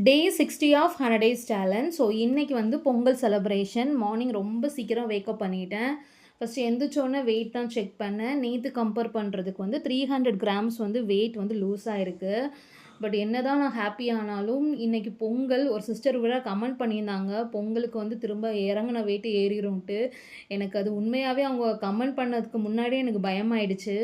Day 60 of 100 days challenge. So இன்னைக்கு வந்து Pongal celebration. Morning ரொம்ப சீக்கிரம் வேக்கப் பண்ணிட்டேன். ஃபஸ்ட்டு எந்திரிச்சோனே வெயிட் தான் செக் பண்ணேன். நேத்து கம்பேர் பண்ணுறதுக்கு வந்து 300 கிராம்ஸ் வந்து வெயிட் வந்து லூஸ் ஆயிருக்கு. பட் என்னதான் நான் ஹாப்பி ஆனாலும், இன்னைக்கு பொங்கல் ஒரு சிஸ்டர் வேற கமெண்ட் பண்ணியிருந்தாங்க. பொங்கலுக்கு வந்து திரும்ப இறங்குன வெயிட் ஏறிரும்ன்ட்டு. எனக்கு அது உண்மையாவே அவங்க கமெண்ட் பண்ணதுக்கு முன்னாடியே எனக்கு பயமாயிடுச்சு.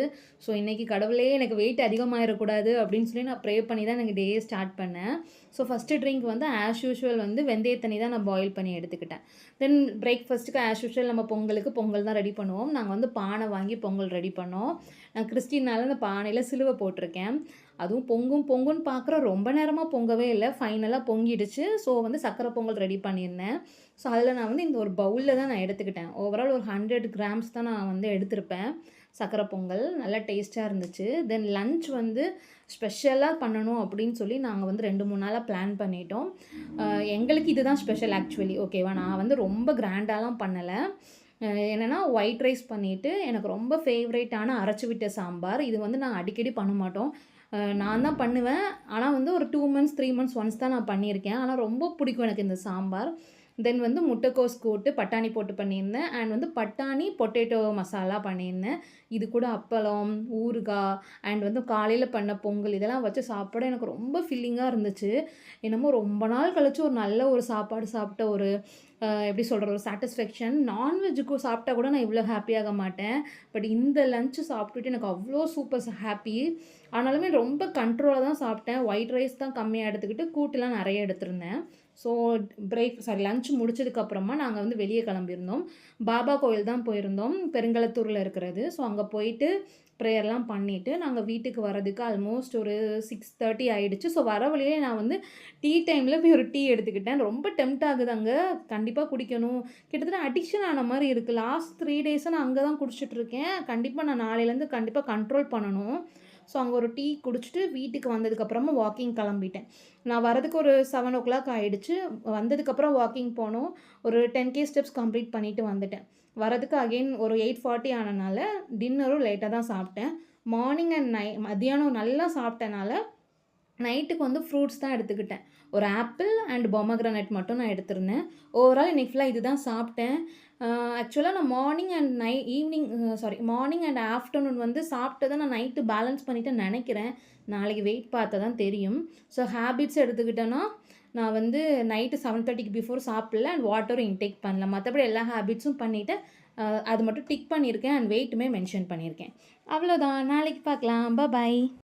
ஸோ இன்னைக்கு கடவுளே எனக்கு வெயிட் அதிகமாயிறக்கூடாது அப்படின்னு சொல்லி நான் ப்ரே பண்ணி தான் எனக்கு டேயே ஸ்டார்ட் பண்ணேன். ஸோ ஃபஸ்ட்டு ட்ரிங்க் வந்து ஆஸ் யூசுவல் வந்து வெந்தய தண்ணி தான் நான் பாயில் பண்ணி எடுத்துக்கிட்டேன். தென் பிரேக்ஃபாஸ்ட்டுக்கு ஆஸ் யூசுவல் நம்ம பொங்கலுக்கு பொங்கல் தான் ரெடி பண்ணுவோம். நாங்கள் வந்து பானை வாங்கி பொங்கல் ரெடி பண்ணோம். நான் கிறிஸ்டின்னால அந்த பானையில் சிலுவை போட்டிருக்கேன். அதுவும் பொங்கும் பொங்குன்னு பார்க்குறோம். ரொம்ப நேரமாக பொங்கவே இல்லை. ஃபைனலாக பொங்கிடுச்சு. ஸோ வந்து சர்க்கரை பொங்கல் ரெடி பண்ணியிருந்தேன். ஸோ அதில் நான் வந்து இந்த ஒரு பவுலில் தான் நான் எடுத்துக்கிட்டேன். ஓவரால் ஒரு 100 கிராம்ஸ் தான் நான் வந்து எடுத்திருப்பேன். சர்க்கரை பொங்கல் நல்லா டேஸ்ட்டாக இருந்துச்சு. தென் லன்ச் வந்து ஸ்பெஷலாக பண்ணணும் அப்படின்னு சொல்லி நாங்கள் வந்து 2, 3 நாளாக பிளான் பண்ணிட்டோம். எங்களுக்கு இதுதான் ஸ்பெஷல் ஆக்சுவலி. ஓகேவா, நான் வந்து ரொம்ப கிராண்டாலாம் பண்ணலை. என்னென்னா ஒயிட் ரைஸ் பண்ணிவிட்டு எனக்கு ரொம்ப ஃபேவரேட்டான அரைச்சி விட்ட சாம்பார். இது வந்து நான் அடிக்கடி பண்ண மாட்டோம். நான் தான் பண்ணுவேன். ஆனால் வந்து ஒரு 2 மந்த்ஸ் 3 மந்த்ஸ் ஒன்ஸ் தான் நான் பண்ணியிருக்கேன். ஆனால் ரொம்ப பிடிக்கும் எனக்கு இந்த சாம்பார். தென் வந்து முட்டைக்கோஸ் போட்டு பட்டாணி போட்டு பண்ணியிருந்தேன். அண்ட் வந்து பட்டாணி பொட்டேட்டோ மசாலா பண்ணியிருந்தேன். இது கூட அப்பளம், ஊறுகாய் அண்ட் வந்து காலையில் பண்ண பொங்கல் இதெல்லாம் வச்சு சாப்பிட எனக்கு ரொம்ப ஃபில்லிங்காக இருந்துச்சு. என்னமோ ரொம்ப நாள் கழிச்சு ஒரு நல்ல ஒரு சாப்பாடு சாப்பிட்ட ஒரு எப்படி சொல்கிறது, ஒரு சாட்டிஸ்ஃபேக்ஷன். நான்வெஜ்ஜுக்கும் சாப்பிட்டா கூட நான் இவ்வளோ ஹாப்பியாக மாட்டேன். பட் இந்த லன்ச்சு சாப்பிட்டுட்டு எனக்கு அவ்வளோ சூப்பர் ஹாப்பி. ஆனாலுமே ரொம்ப கண்ட்ரோலாக தான் சாப்பிட்டேன். ஒயிட் ரைஸ் தான் கம்மியாக எடுத்துக்கிட்டு கூட்டுலாம் நிறைய எடுத்திருந்தேன். ஸோ லன்ச் முடிச்சதுக்கப்புறமா நாங்கள் வந்து வெளியே கிளம்பியிருந்தோம். பாபா கோயில் தான் போயிருந்தோம், பெருங்களத்தூரில் இருக்கிறது. ஸோ அங்கே போயிட்டு ப்ரேயர்லாம் பண்ணிவிட்டு நாங்கள் வீட்டுக்கு வரதுக்கு ஆல்மோஸ்ட் ஒரு 6:30 ஆகிடுச்சு. ஸோ வர வழியிலே நான் வந்து டீ டைமில் போய் ஒரு டீ எடுத்துக்கிட்டேன். ரொம்ப டெம்ப்ட் ஆகுது அங்கே, கண்டிப்பாக குடிக்கணும். கிட்டத்தட்ட அடிக்ஷன் ஆன மாதிரி இருக்குது. லாஸ்ட் 3 டேஸாக நான் அங்கே தான் குடிச்சிட்ருக்கேன். கண்டிப்பாக நான் நாளையிலேருந்து கண்டிப்பாக கண்ட்ரோல் பண்ணணும். ஸோ அங்கே ஒரு டீ குடிச்சிட்டு வீட்டுக்கு வந்ததுக்கப்புறமா வாக்கிங் கிளம்பிட்டேன். நான் வரதுக்கு ஒரு 7:00 ஆகிடுச்சு. வந்ததுக்கப்புறம் வாக்கிங் போனோம். ஒரு 10K ஸ்டெப்ஸ் கம்ப்ளீட் பண்ணிவிட்டு வந்துட்டேன். வரதுக்கு அகெயின் ஒரு 8:40 ஆனனால டின்னரும் லேட்டாக தான் சாப்பிட்டேன். மார்னிங் அண்ட் மத்தியானம் நல்லா சாப்பிட்டனால நைட்டுக்கு வந்து ஃப்ரூட்ஸ் தான் எடுத்துக்கிட்டேன். ஒரு ஆப்பிள் அண்ட் பொமக்ரனட் மட்டும் நான் எடுத்திருந்தேன். ஓவரால் இன்றைக்கி ஃபுல்லாக இது தான் சாப்பிட்டேன். ஆக்சுவலாக நான் மார்னிங் அண்ட் ஆஃப்டர்நூன் வந்து சாப்பிட்டதை நான் நைட்டு பேலன்ஸ் பண்ணிவிட்டு நினைக்கிறேன். நாளைக்கு வெயிட் பார்த்தா தான் தெரியும். ஸோ ஹேபிட்ஸ் எடுத்துக்கிட்டேன்னா நான் வந்து நைட்டு 7:30க்கு பிஃபோர் சாப்பிடல அண்ட் வாட்டரும் இன்டேக் பண்ணல. மற்றபடி எல்லா ஹேபிட்ஸும் பண்ணிவிட்டேன். அது மட்டும் டிக் பண்ணியிருக்கேன் அண்ட் வெயிட்டுமே மென்ஷன் பண்ணியிருக்கேன். அவ்வளோதான். நாளைக்கு பார்க்கலாம். பாய்.